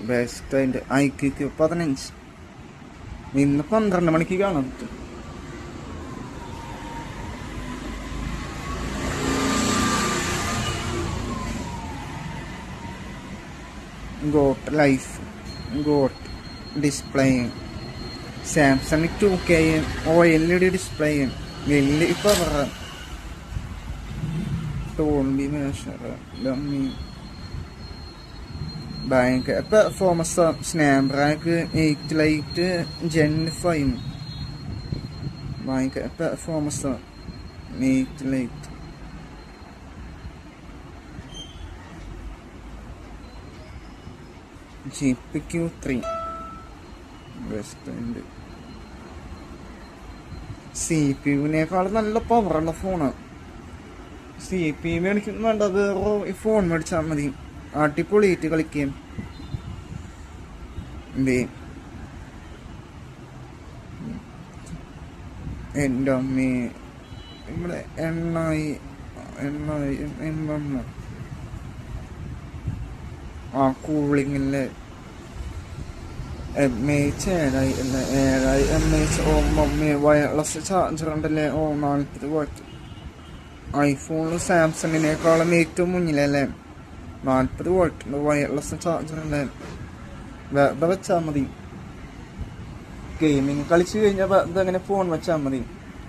Best അതിൻ്റെ ഐക്യക്ക് 15 ഇന്ന് 12 മണിക്ക് കാണാൻ പറ്റും. ഗോട്ട് ലൈഫ്, ഗോട്ട് ഡിസ്പ്ലേയും, സാംസങ് 2K OLED ഡിസ്പ്ലേയും, വലിയ ഇപ്പോൾ ടോൺബി മേഷർ ഭയങ്കര പെർഫോമൻസ്. സ്നാപ്ഡ്രാഗൺ 8 ലൈറ്റ് Gen 5 ഭയങ്കര പെർഫോമൻസ്. 8 ലൈറ്റ് GPQ3 ബെസ്റ്റ് ഉണ്ട്. CPU-നേക്കാൾ നല്ല പവറുള്ള ഫോണാണ്. CPU മേടിക്കുന്നു വേണ്ട, വേറെ ഈ ഫോൺ മേടിച്ചാൽ മതി. അടിപൊളിയായിട്ട് കളിക്കുകയും എൻ്റെ അമ്മേ ഇവിടെ എണ്ണായി ആ കൂളിങ്ങില് MAH 7 MAH വയർലെസ് ചാർജർ ഉണ്ടല്ലേ. 40 വാട്ട്. ഐഫോണിൽ സാംസങ്ങിനേക്കാളും ഏറ്റവും മുന്നിലല്ലേ. 40 വാട്ട് വയർലെസ് ചാർജർ ഉണ്ട്. വെറുതെ വെച്ചാൽ മതി. ഗെയിമിങ് കളിച്ച് കഴിഞ്ഞാൽ വെറുതെ അങ്ങനെ ഫോൺ വെച്ചാൽ മതി.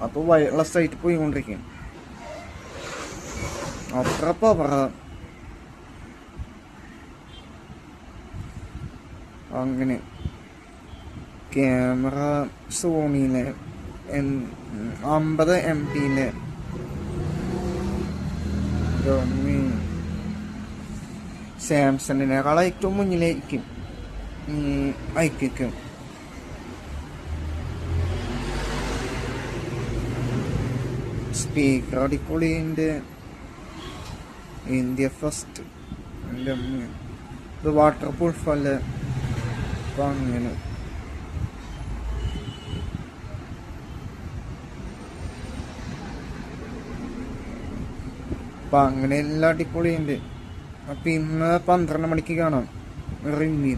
അപ്പോൾ വയർലെസ് ആയിട്ട് പോയിക്കൊണ്ടിരിക്കും. അത്ര പവറ. അങ്ങനെ ക്യാമറ സോണിയിലെ 50 MP സാംസങ്ങിനേക്കാൾ ഏറ്റവും മുന്നിലായിരിക്കും ഐക്യക്കും. സ്പീക്കർ അടിപൊളിൻ്റെ ഇന്ത്യ ഫസ്റ്റ്. എൻ്റെ ഇത് വാട്ടർ പ്രൂഫല്ല. അപ്പം അങ്ങനെ എല്ലാം അടിപൊളിയുണ്ട്. അപ്പം ഇന്ന് 12 മണിക്ക് കാണാം റിവ്യൂ.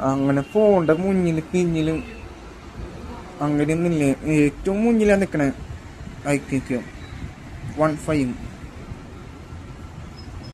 അങ്ങനെ ഫോണിൻ്റെ മുന്നിൽ പിന്നിലും അങ്ങനെയൊന്നുമില്ല. ഏറ്റവും മുന്നിലാണ് നിൽക്കണേ ഐക്യക്ക് 15.